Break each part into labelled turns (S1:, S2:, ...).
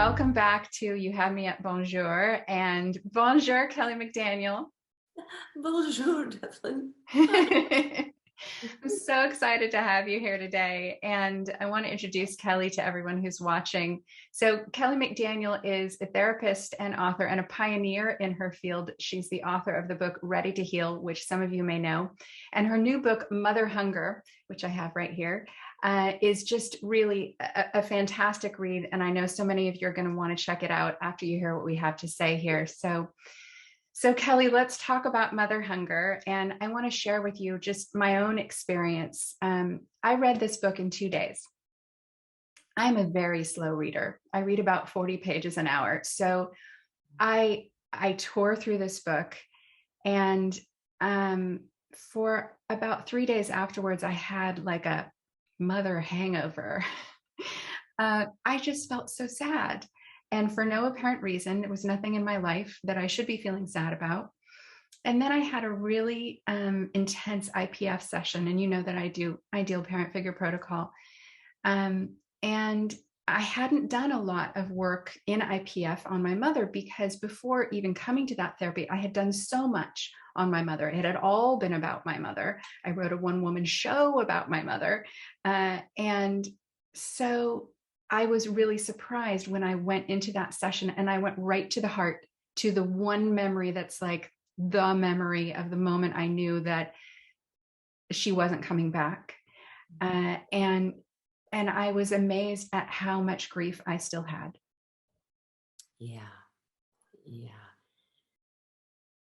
S1: welcome back to You Have Me at Bonjour, and Bonjour, Kelly McDaniel.
S2: Bonjour, Devlin.
S1: I'm so excited to have you here today, and I want to introduce Kelly to everyone who's watching. So Kelly McDaniel is a therapist and author and a pioneer in her field. She's the author of the book Ready to Heal, which some of you may know, and her new book Mother Hunger, which I have right here, is just really a fantastic read. And I know so many of you are going to want to check it out after you hear what we have to say here. So Kelly, let's talk about mother hunger. And I want to share with you just my own experience. I read this book in 2 days. I'm a very slow reader. I read about 40 pages an hour. So I tore through this book, and for about 3 days afterwards, I had like a mother hangover. I just felt so sad. And for no apparent reason, there was nothing in my life that I should be feeling sad about. And then I had a really intense IPF session. And you know that I do ideal parent figure protocol. And I hadn't done a lot of work in IPF on my mother, because before even coming to that therapy, I had done so much on my mother. It had all been about my mother. I wrote a one-woman show about my mother. And so I was really surprised when I went into that session, and I went right to the heart, to the one memory that's like the memory of the moment I knew that she wasn't coming back. And I was amazed at how much grief I still had.
S2: Yeah.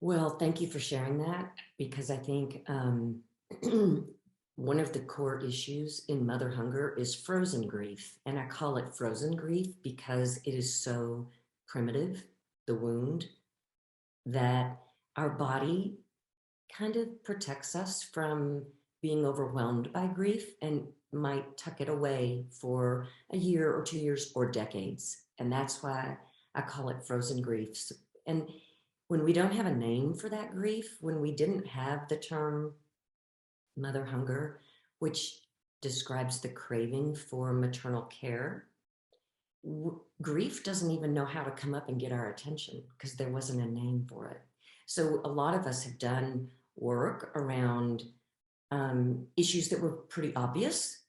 S2: Well, thank you for sharing that, because I think one of the core issues in mother hunger is frozen grief. And I call it frozen grief because it is so primitive, the wound, that our body kind of protects us from being overwhelmed by grief and might tuck it away for a year or 2 years or decades. And that's why I call it frozen grief. And when we don't have a name for that grief, when we didn't have the term mother hunger, which describes the craving for maternal care, grief doesn't even know how to come up and get our attention because there wasn't a name for it. So a lot of us have done work around issues that were pretty obvious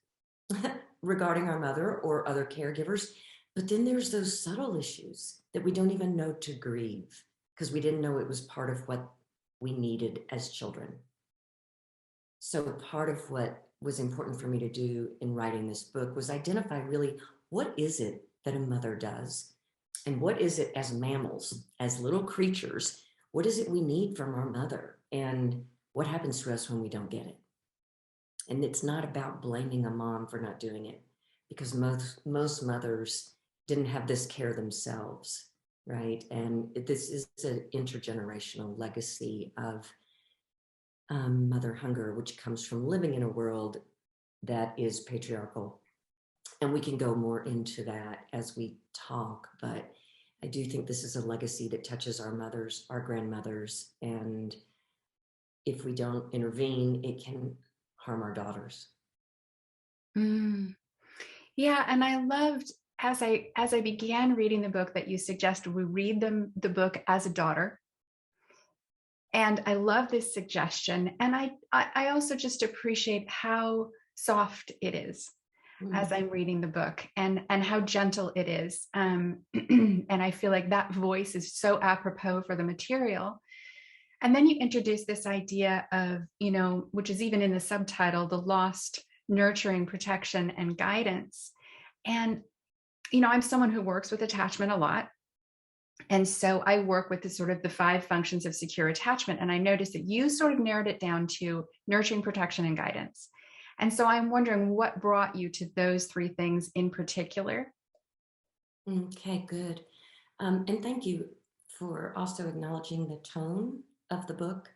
S2: regarding our mother or other caregivers. But then there's those subtle issues that we don't even know to grieve because we didn't know it was part of what we needed as children. So part of what was important for me to do in writing this book was identify really what is it that a mother does, and what is it as mammals, as little creatures, what is it we need from our mother, and what happens to us when we don't get it. And it's not about blaming a mom for not doing it, because most mothers didn't have this care themselves, right? And this is an intergenerational legacy of mother hunger, which comes from living in a world that is patriarchal. And we can go more into that as we talk, but I do think this is a legacy that touches our mothers, our grandmothers, and if we don't intervene, it can harm our daughters.
S1: Yeah, and I loved, as I began reading the book, that you suggested we read the book as a daughter. And I love this suggestion. And I also just appreciate how soft it is as I'm reading the book, and how gentle it is. And I feel like that voice is so apropos for the material. And then you introduce this idea of, which is even in the subtitle, the lost nurturing, protection, and guidance. And, I'm someone who works with attachment a lot. And so I work with the 5 functions of secure attachment. And I noticed that you sort of narrowed it down to nurturing, protection, and guidance. And so I'm wondering what brought you to those 3 things in particular.
S2: Okay, good. And thank you for also acknowledging the tone of the book.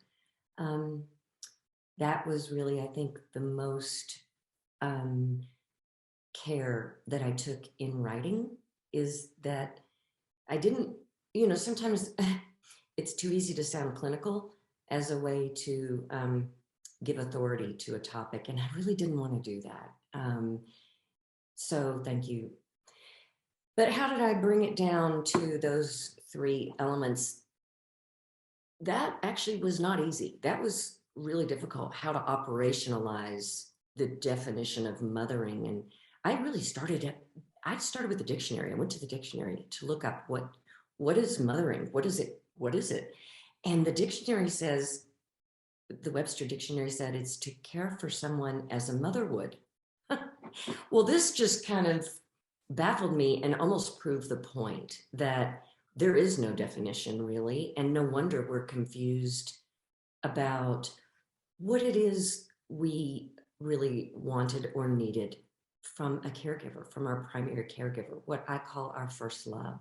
S2: That was really, I think, the most care that I took in writing, is that I didn't, sometimes it's too easy to sound clinical as a way to give authority to a topic. And I really didn't want to do that. So thank you. But how did I bring it down to those three elements? That actually was not easy. That was really difficult, how to operationalize the definition of mothering. And I really started with the dictionary. I went to the dictionary to look up what is mothering? What is it? What is it? And the dictionary says, the Webster Dictionary said it's to care for someone as a mother would. Well, this just kind of baffled me and almost proved the point that there is no definition really, and no wonder we're confused about what it is we really wanted or needed from a caregiver, from our primary caregiver, what I call our first love.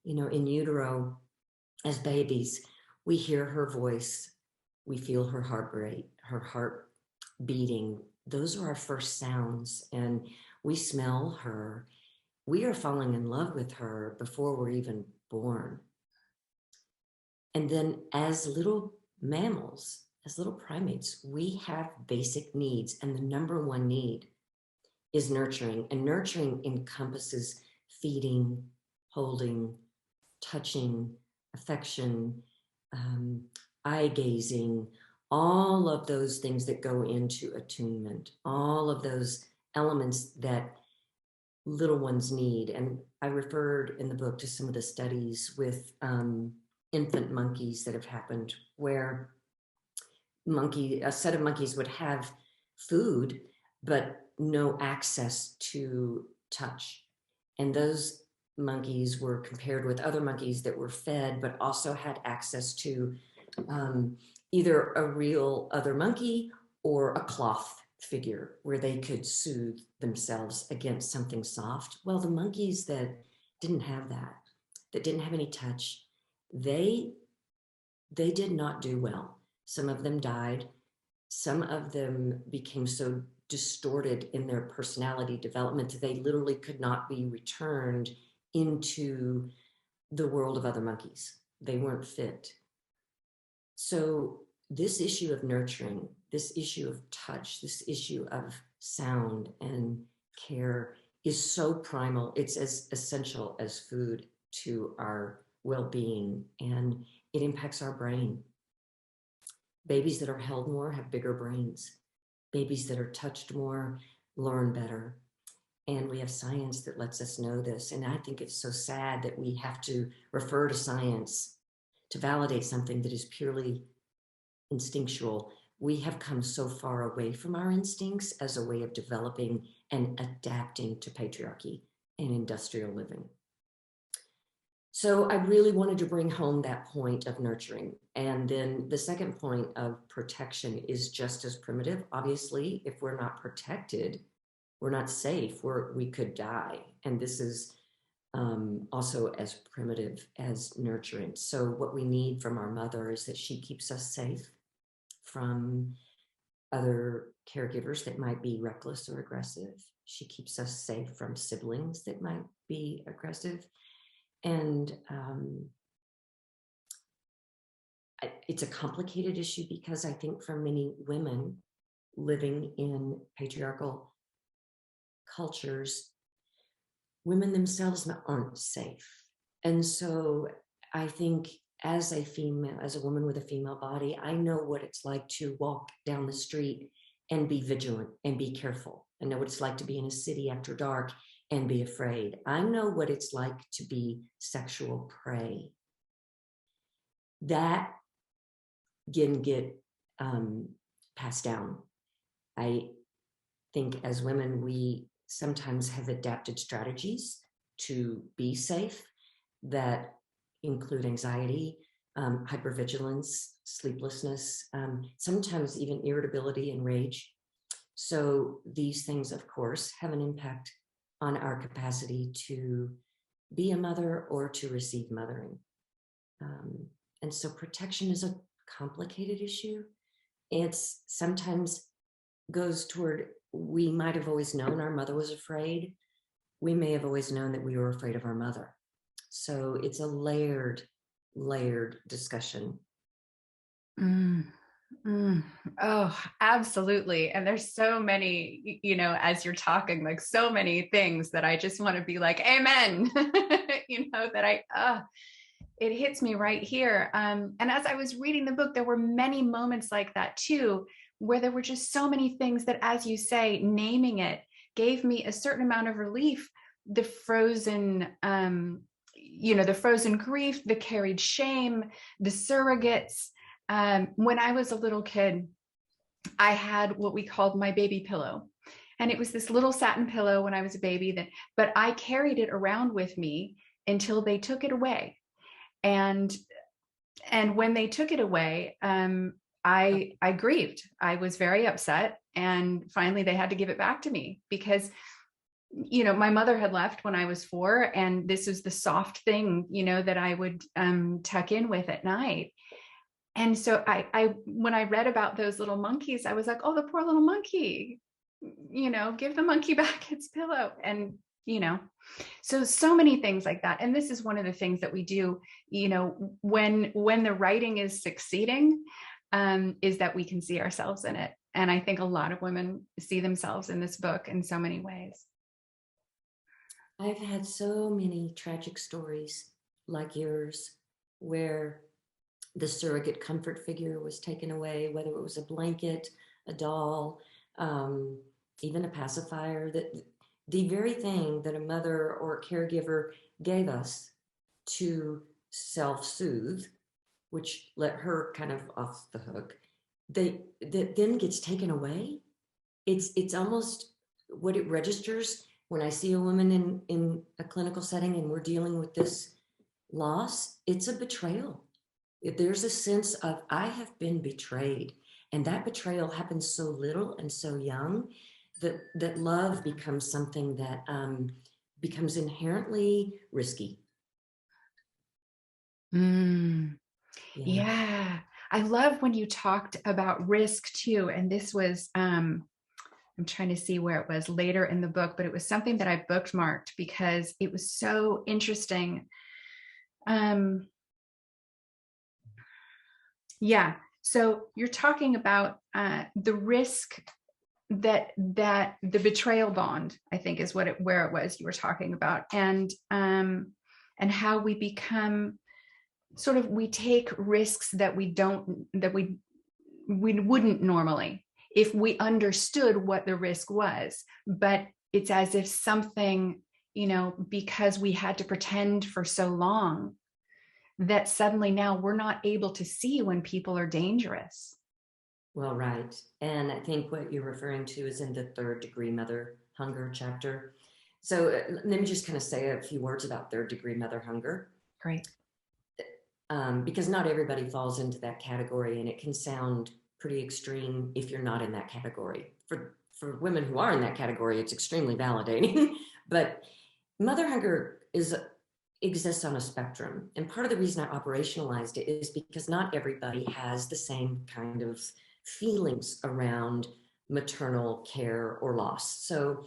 S2: You know, in utero, as babies, we hear her voice, we feel her heart beating. Those are our first sounds, and we smell her. We are falling in love with her before we're even born. And then as little mammals, as little primates, we have basic needs. And the number one need is nurturing. And nurturing encompasses feeding, holding, touching, affection, eye gazing, all of those things that go into attunement, all of those elements that little ones need. And I referred in the book to some of the studies with infant monkeys that have happened, where a set of monkeys would have food, but no access to touch. And those monkeys were compared with other monkeys that were fed, but also had access to either a real other monkey or a cloth figure where they could soothe themselves against something soft. Well, the monkeys that didn't have that didn't have any touch, they did not do well. Some of them died. Some of them became so distorted in their personality development that they literally could not be returned into the world of other monkeys. They weren't fit. So this issue of nurturing, this issue of touch, this issue of sound and care is so primal. It's as essential as food to our well-being, and it impacts our brain. Babies that are held more have bigger brains. Babies that are touched more learn better. And we have science that lets us know this. And I think it's so sad that we have to refer to science to validate something that is purely instinctual. We have come so far away from our instincts as a way of developing and adapting to patriarchy and industrial living. So I really wanted to bring home that point of nurturing. And then the second point of protection is just as primitive. Obviously, if we're not protected, we're not safe, we could die. And this is also as primitive as nurturing. So what we need from our mother is that she keeps us safe from other caregivers that might be reckless or aggressive. She keeps us safe from siblings that might be aggressive. And it's a complicated issue because I think for many women living in patriarchal cultures, women themselves aren't safe. And so I think as a female, as a woman with a female body, I know what it's like to walk down the street and be vigilant and be careful. I know what it's like to be in a city after dark and be afraid. I know what it's like to be sexual prey. That can get passed down. I think as women, we sometimes have adapted strategies to be safe that include anxiety, hypervigilance, sleeplessness, sometimes even irritability and rage. So these things, of course, have an impact on our capacity to be a mother or to receive mothering. And so protection is a complicated issue. It's sometimes goes toward, we might have always known our mother was afraid. We may have always known that we were afraid of our mother. So it's a layered discussion.
S1: Mm. Oh, absolutely. And there's so many, as you're talking, like so many things that I just want to be like, amen, that it hits me right here. And as I was reading the book, there were many moments like that too, where there were just so many things that, as you say, naming it gave me a certain amount of relief. The frozen, the frozen grief, the carried shame, the surrogates. When I was a little kid, I had what we called my baby pillow. And it was this little satin pillow when I was a baby but I carried it around with me until they took it away. And when they took it away, I grieved. I was very upset, and finally they had to give it back to me because my mother had left when I was 4, and this was the soft thing that I would tuck in with at night. And so I when I read about those little monkeys, I was like, oh, the poor little monkey, give the monkey back its pillow. And so many things like that. And this is one of the things that we do, when the writing is succeeding, is that we can see ourselves in it. And I think a lot of women see themselves in this book in so many ways.
S2: I've had so many tragic stories like yours where the surrogate comfort figure was taken away, whether it was a blanket, a doll, even a pacifier, that the very thing that a mother or a caregiver gave us to self-soothe, which let her kind of off the hook, that then gets taken away. It's almost what it registers when I see a woman in a clinical setting and we're dealing with this loss. It's a betrayal. There's a sense of, I have been betrayed. And that betrayal happens so little and so young that love becomes something that becomes inherently risky.
S1: Mm,
S2: Yeah.
S1: yeah. I love when you talked about risk too. And this was, I'm trying to see where it was later in the book, but it was something that I bookmarked because it was so interesting. Yeah. So you're talking about the risk that the betrayal bond, I think, is where it was you were talking about, and how we become sort of, we take risks that we wouldn't normally if we understood what the risk was. But it's as if something, because we had to pretend for so long, that suddenly now we're not able to see when people are dangerous.
S2: Well, right. And I think what you're referring to is in the third degree mother hunger chapter. So let me just kind of say a few words about third degree mother hunger.
S1: Great.
S2: Because not everybody falls into that category, and it can sound pretty extreme if you're not in that category. For women who are in that category, it's extremely validating. But mother hunger exists on a spectrum. And part of the reason I operationalized it is because not everybody has the same kind of feelings around maternal care or loss. So,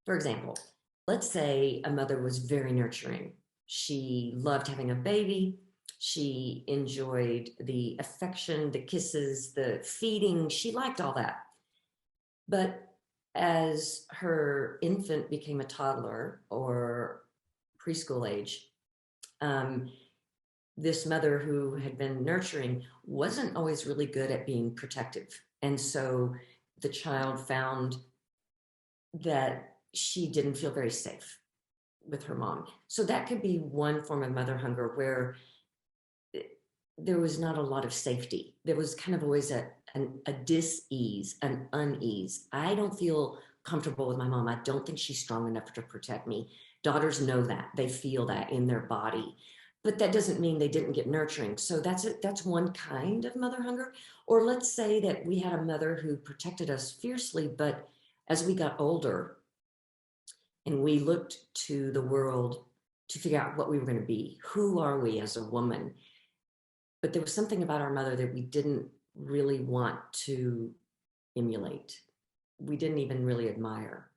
S2: for example, let's say a mother was very nurturing. She loved having a baby. She enjoyed the affection, the kisses, the feeding. She liked all that. But as her infant became a toddler or preschool age, this mother who had been nurturing wasn't always really good at being protective. And so the child found that she didn't feel very safe with her mom. So that could be one form of mother hunger where there was not a lot of safety. There was kind of always a dis-ease, an unease. I don't feel comfortable with my mom. I don't think she's strong enough to protect me. Daughters know that. They feel that in their body. But that doesn't mean they didn't get nurturing. So that's one kind of mother hunger. Or let's say that we had a mother who protected us fiercely, but as we got older and we looked to the world to figure out what we were going to be, who are we as a woman? But there was something about our mother that we didn't really want to emulate. We didn't even really admire.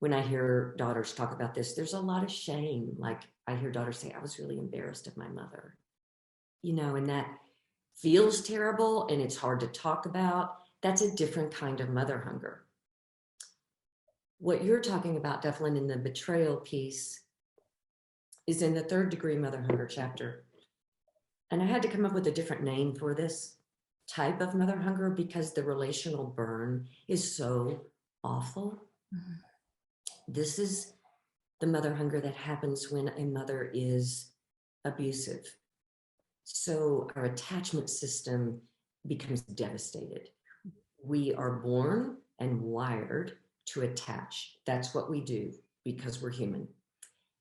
S2: When I hear daughters talk about this, there's a lot of shame. Like I hear daughters say, I was really embarrassed of my mother. And feels terrible and it's hard to talk about, that's a different kind of mother hunger. What you're talking about, Devlin, in the betrayal piece is in the 3rd degree mother hunger chapter. And I had to come up with a different name for this type of mother hunger because the relational burn is so awful. Mm-hmm. This is the mother hunger that happens when a mother is abusive. So our attachment system becomes devastated. We are born and wired to attach. That's what we do because we're human.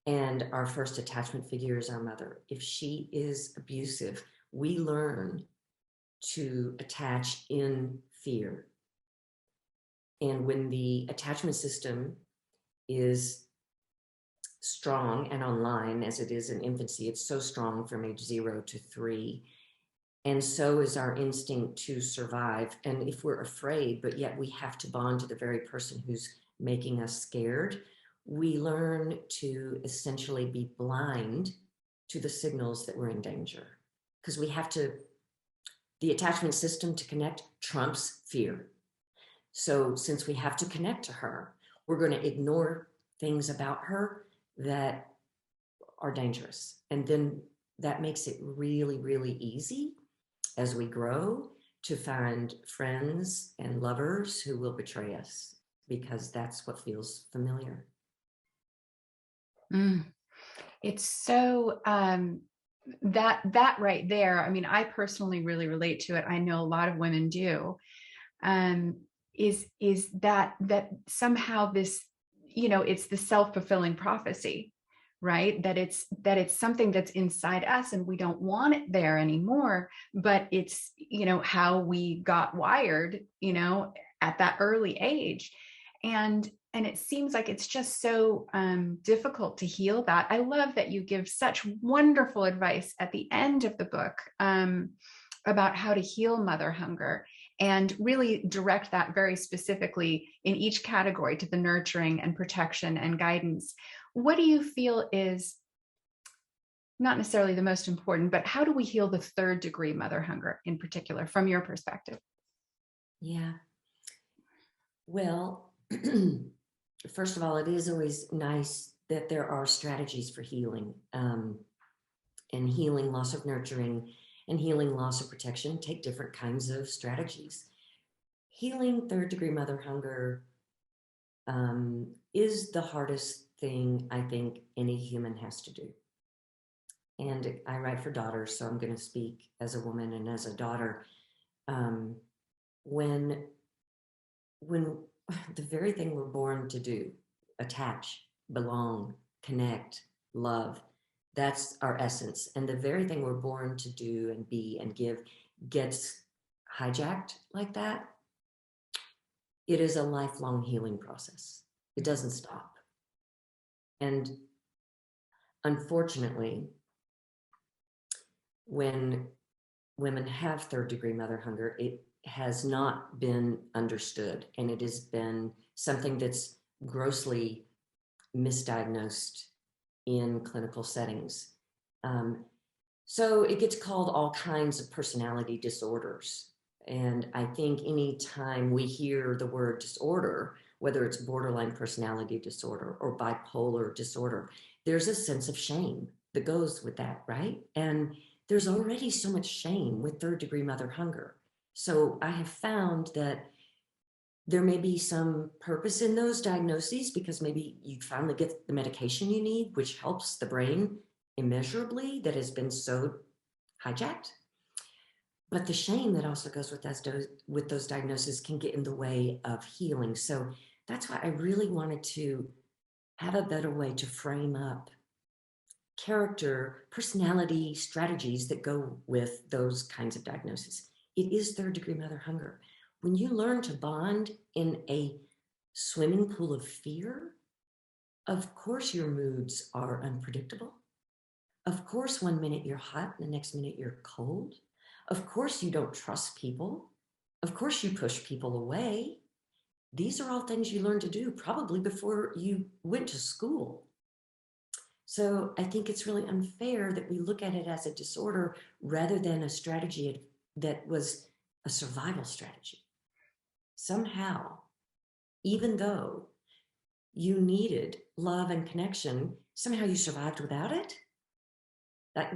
S2: And our first attachment figure is our mother. If she is abusive, we learn to attach in fear. And when the attachment system is strong and online, as it is in infancy, it's so strong from age 0 to 3. And so is our instinct to survive. And if we're afraid, but yet we have to bond to the very person who's making us scared, we learn to essentially be blind to the signals that we're in danger. Because we have to, the attachment system to connect trumps fear. So since we have to connect to her, we're going to ignore things about her that are dangerous. And then that makes it really, really easy as we grow to find friends and lovers who will betray us because that's what feels familiar.
S1: It's so that right there. I mean, I personally really relate to it. I know a lot of women do. Is that somehow this, it's the self-fulfilling prophecy, right? That it's something that's inside us and we don't want it there anymore, but it's, how we got wired, at that early age. And it seems like it's just so difficult to heal that. I love that you give such wonderful advice at the end of the book about how to heal mother hunger and really direct that very specifically in each category to the nurturing and protection and guidance. What do you feel is not necessarily the most important, but how do we heal the 3rd degree mother hunger in particular, from your perspective?
S2: Yeah. Well, first of all, it is always nice that there are strategies for healing, and healing loss of nurturing and healing loss of protection take different kinds of strategies. Healing 3rd degree mother hunger is the hardest thing I think any human has to do. And I write for daughters, so I'm going to speak as a woman and as a daughter. When the very thing we're born to do, attach, belong, connect, love, that's our essence. And the very thing we're born to do and be and give gets hijacked like that. It is a lifelong healing process. It doesn't stop. And unfortunately, when women have 3rd degree mother hunger, it has not been understood. And it has been something that's grossly misdiagnosed in clinical settings. So it gets called all kinds of personality disorders. And I think anytime we hear the word disorder, whether it's borderline personality disorder or bipolar disorder, there's a sense of shame that goes with that, right? And there's already so much shame with 3rd degree mother hunger. So I have found that there may be some purpose in those diagnoses because maybe you finally get the medication you need, which helps the brain immeasurably that has been so hijacked. But the shame that also goes with those diagnoses can get in the way of healing. So that's why I really wanted to have a better way to frame up character, personality strategies that go with those kinds of diagnoses. It is 3rd degree mother hunger. When you learn to bond in a swimming pool of fear, of course your moods are unpredictable. Of course, one minute you're hot, and the next minute you're cold. Of course, you don't trust people. Of course, you push people away. These are all things you learn to do probably before you went to school. So I think it's really unfair that we look at it as a disorder rather than a strategy that was a survival strategy. Somehow, even though you needed love and connection, somehow you survived without it.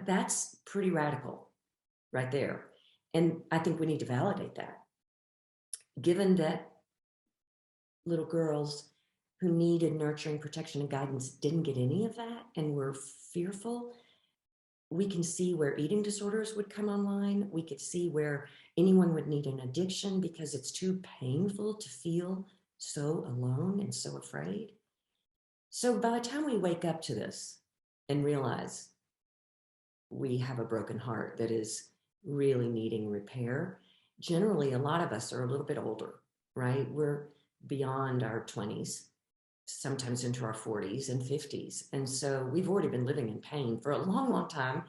S2: That's pretty radical right there. And I think we need to validate that. Given that little girls who needed nurturing, protection, and guidance didn't get any of that and were fearful, we can see where eating disorders would come online. We could see where anyone would need an addiction because it's too painful to feel so alone and so afraid. So by the time we wake up to this and realize we have a broken heart that is really needing repair, generally a lot of us are a little bit older, right? We're beyond our 20s, sometimes into our 40s and 50s. And so we've already been living in pain for a long, long time.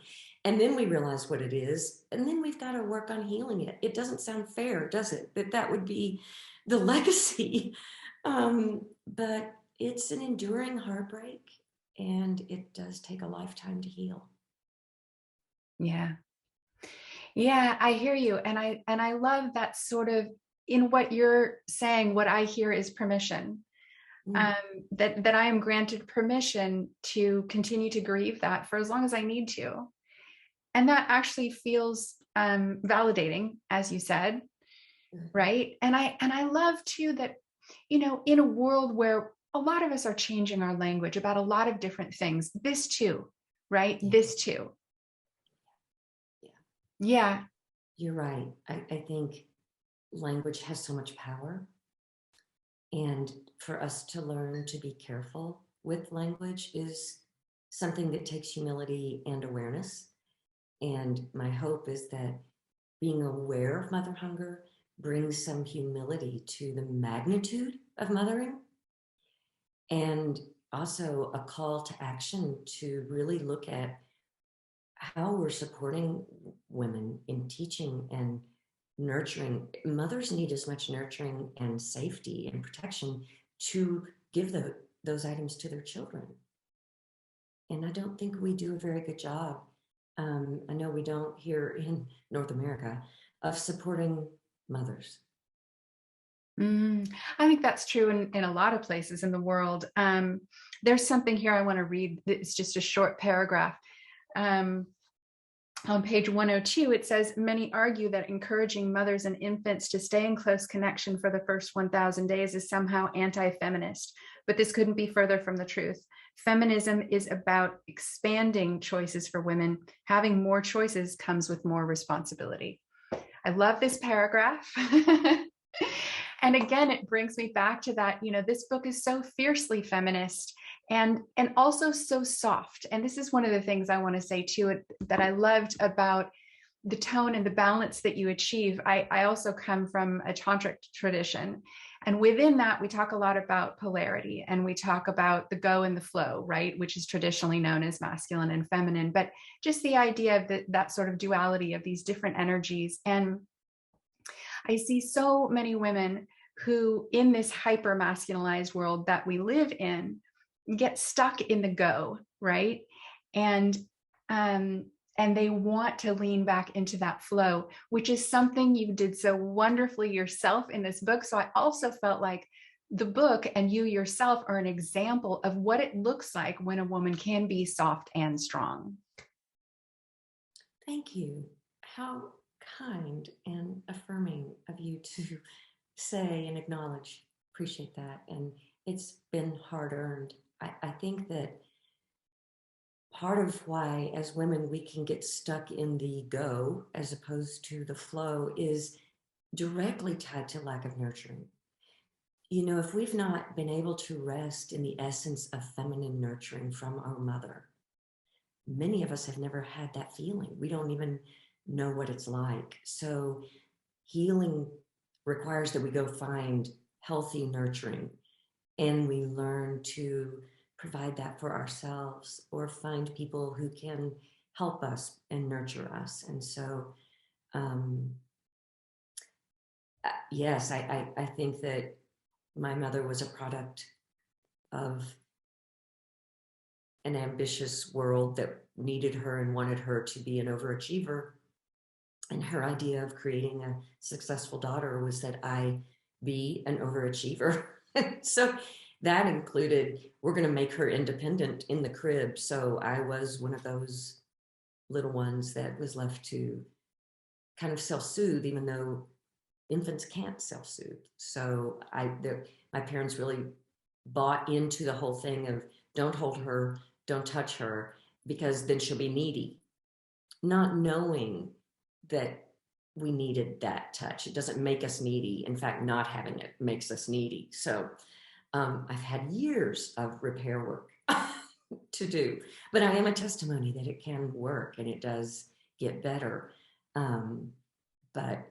S2: And then we realize what it is. And then we've got to work on healing it. It doesn't sound fair, does it? That would be the legacy. But it's an enduring heartbreak, and it does take a lifetime to heal.
S1: Yeah. Yeah, I hear you. And I love that sort of, in what you're saying, what I hear is permission. That I am granted permission to continue to grieve that for as long as I need to. And that actually feels validating, as you said, right? And I love too that, in a world where a lot of us are changing our language about a lot of different things, this too, right?
S2: Yeah.
S1: This too. Yeah.
S2: You're right. I think language has so much power. And for us to learn to be careful with language is something that takes humility and awareness. And my hope is that being aware of mother hunger brings some humility to the magnitude of mothering, and also a call to action to really look at how we're supporting women in teaching and nurturing. Mothers need as much nurturing and safety and protection to give those items to their children. And I don't think we do a very good job. I know we don't here in North America of supporting mothers.
S1: I think that's true in a lot of places in the world. There's something here I want to read. It's just a short paragraph. On page 102, it says, many argue that encouraging mothers and infants to stay in close connection for the first 1,000 days is somehow anti-feminist, but this couldn't be further from the truth. Feminism is about expanding choices for women. Having more choices comes with more responsibility. I love this paragraph. And again, it brings me back to that, this book is so fiercely feminist and also so soft. And this is one of the things I want to say too, that I loved about the tone and the balance that you achieve. I also come from a tantric tradition. And within that, we talk a lot about polarity, and we talk about the go and the flow, right? Which is traditionally known as masculine and feminine, but just the idea of that sort of duality of these different energies. And I see so many women who, in this hyper masculinized world that we live in, get stuck in the go, right? And they want to lean back into that flow, which is something you did so wonderfully yourself in this book. So I also felt like the book and you yourself are an example of what it looks like when a woman can be soft and strong.
S2: Thank you. How kind and affirming of you to say and acknowledge. Appreciate that. And it's been hard earned. I think that part of why as women we can get stuck in the go as opposed to the flow is directly tied to lack of nurturing. If we've not been able to rest in the essence of feminine nurturing from our mother, many of us have never had that feeling. We don't even know what it's like. So healing requires that we go find healthy nurturing, and we learn to provide that for ourselves or find people who can help us and nurture us. And so, yes, I think that my mother was a product of an ambitious world that needed her and wanted her to be an overachiever. And her idea of creating a successful daughter was that I be an overachiever. So that included, we're going to make her independent in the crib. So I was one of those little ones that was left to kind of self-soothe, even though infants can't self-soothe. So my parents really bought into the whole thing of don't hold her, don't touch her, because then she'll be needy, not knowing that we needed that touch. It doesn't make us needy. In fact, not having it makes us needy. So I've had years of repair work to do, but I am a testimony that it can work and it does get better. But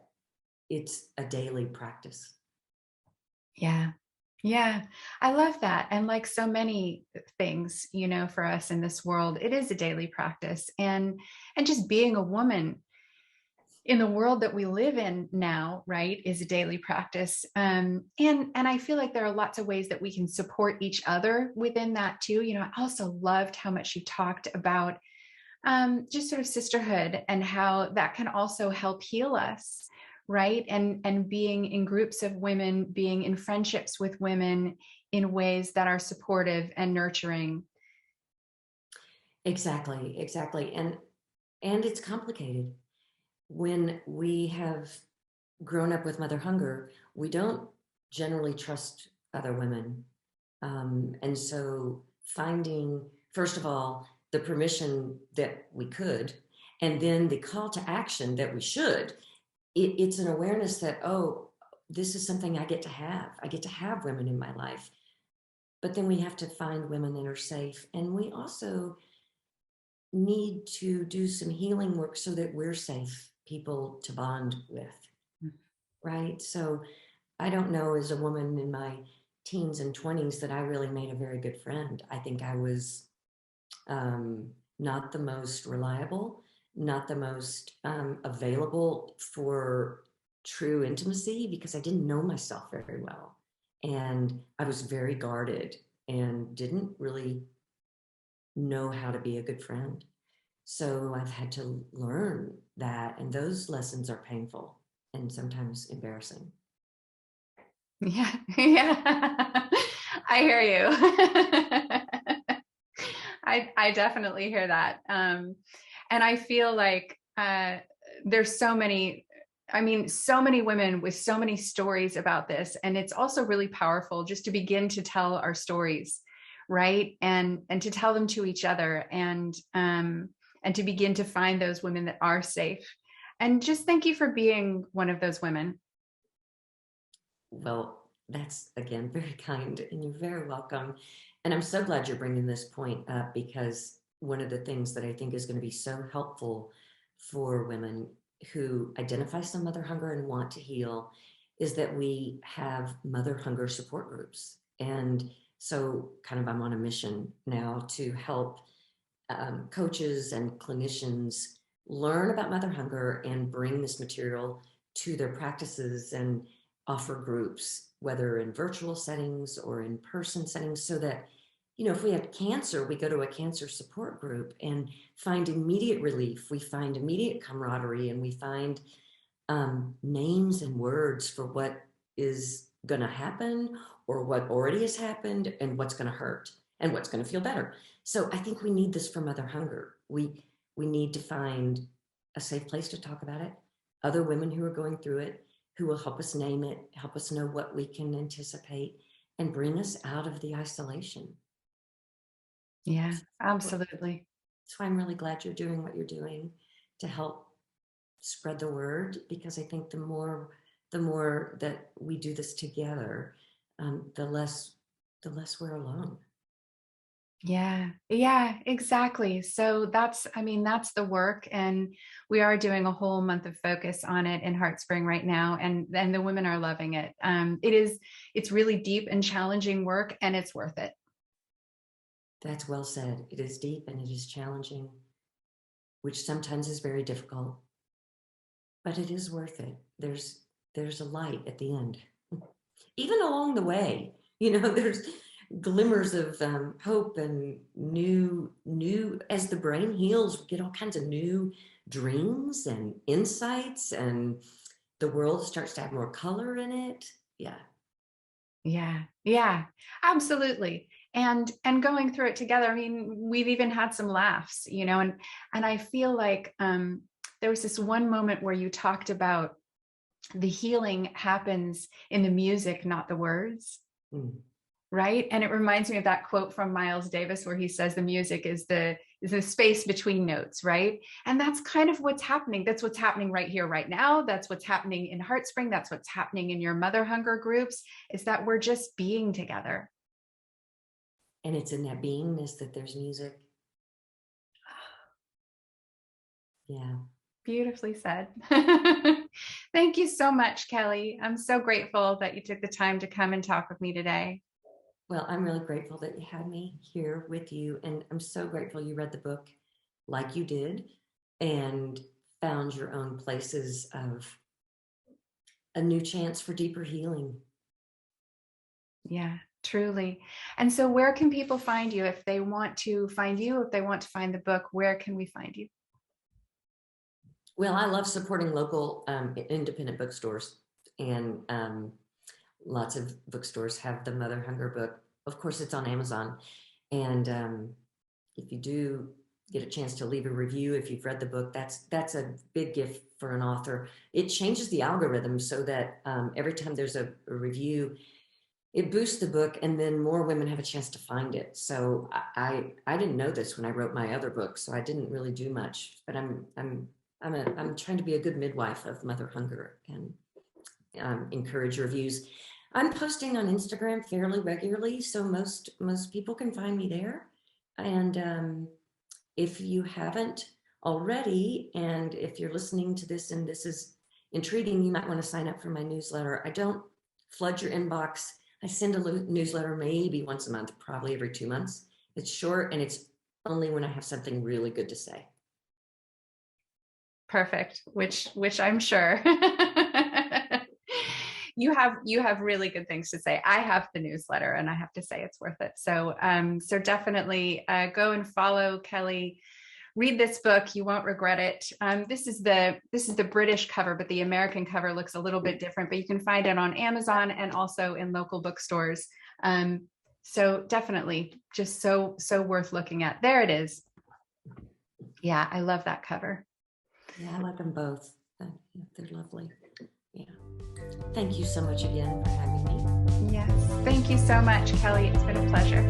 S2: it's a daily practice.
S1: Yeah. Yeah. I love that. And like so many things, for us in this world, it is a daily practice. And just being a woman in the world that we live in now, right, is a daily practice. And I feel like there are lots of ways that we can support each other within that too. I also loved how much you talked about just sort of sisterhood and how that can also help heal us, right? And being in groups of women, being in friendships with women in ways that are supportive and nurturing.
S2: Exactly. And it's complicated. When we have grown up with mother hunger, we don't generally trust other women. And so finding, first of all, the permission that we could, and then the call to action that we should, it's an awareness that, oh, this is something I get to have. I get to have women in my life. But then we have to find women that are safe. And we also need to do some healing work so that we're safe people to bond with, right? So I don't know, as a woman in my teens and 20s, that I really made a very good friend. I think I was not the most reliable, not the most available for true intimacy, because I didn't know myself very well. And I was very guarded and didn't really know how to be a good friend. So I've had to learn that, and those lessons are painful and sometimes embarrassing.
S1: Yeah. Yeah. I hear you. I definitely hear that. And I feel like there's so many, so many women with so many stories about this. And it's also really powerful just to begin to tell our stories, right? And to tell them to each other, and to begin to find those women that are safe. And just thank you for being one of those women.
S2: Well, that's again very kind, and you're very welcome. And I'm so glad you're bringing this point up, because one of the things that I think is going to be so helpful for women who identify some mother hunger and want to heal is that we have mother hunger support groups. And so, kind of, I'm on a mission now to help coaches and clinicians learn about mother hunger and bring this material to their practices and offer groups, whether in virtual settings or in person settings, so that, if we have cancer, we go to a cancer support group and find immediate relief. We find immediate camaraderie, and we find names and words for what is going to happen, or what already has happened, and what's going to hurt and what's going to feel better. So I think we need this for mother hunger. We need to find a safe place to talk about it, other women who are going through it, who will help us name it, help us know what we can anticipate, and bring us out of the isolation.
S1: Yeah, absolutely.
S2: That's why I'm really glad you're doing what you're doing to help spread the word, because I think the more that we do this together, the less we're alone.
S1: Yeah, exactly. So that's the work. And we are doing a whole month of focus on it in Heart Spring right now. And the women are loving it. It's really deep and challenging work, and it's worth it.
S2: That's well said. It is deep and it is challenging, which sometimes is very difficult, but it is worth it. There's a light at the end. Even along the way, there's glimmers of hope and new, as the brain heals, we get all kinds of new dreams and insights, and the world starts to have more color in it. Yeah.
S1: Yeah, yeah, absolutely. And going through it together. I mean, we've even had some laughs, and I feel like there was this one moment where you talked about the healing happens in the music, not the words. Right. And it reminds me of that quote from Miles Davis where he says the music is the space between notes, right? And that's kind of what's happening. That's what's happening right here, right now. That's what's happening in Heartspring. That's what's happening in your mother hunger groups, is that we're just being together.
S2: And it's in that beingness that there's music. Yeah.
S1: Beautifully said. Thank you so much, Kelly. I'm so grateful that you took the time to come and talk with me today.
S2: Well, I'm really grateful that you had me here with you. And I'm so grateful you read the book like you did and found your own places of a new chance for deeper healing.
S1: Yeah, truly. And so where can people find you if they want to find you, if they want to find the book, where can we find you?
S2: Well, I love supporting local independent bookstores, and lots of bookstores have the Mother Hunger book. Of course, it's on Amazon. And if you do get a chance to leave a review, if you've read the book, that's a big gift for an author. It changes the algorithm so that every time there's a review, it boosts the book, and then more women have a chance to find it. So I didn't know this when I wrote my other book, so I didn't really do much. But I'm trying to be a good midwife of mother hunger and encourage reviews. I'm posting on Instagram fairly regularly, so most people can find me there. And if you haven't already, and if you're listening to this and this is intriguing, you might want to sign up for my newsletter. I don't flood your inbox. I send a newsletter maybe once a month, probably every 2 months. It's short, and it's only when I have something really good to say.
S1: Perfect, which I'm sure. You have really good things to say. I have the newsletter, and I have to say it's worth it. So so definitely go and follow Kelly. Read this book. You won't regret it. This is the British cover, but the American cover looks a little bit different, but you can find it on Amazon and also in local bookstores. So definitely just so worth looking at. There it is. Yeah, I love that cover.
S2: Yeah, I like them both. They're lovely. Yeah. Thank you so much again for having me.
S1: Yes. Thank you so much, Kelly. It's been a pleasure.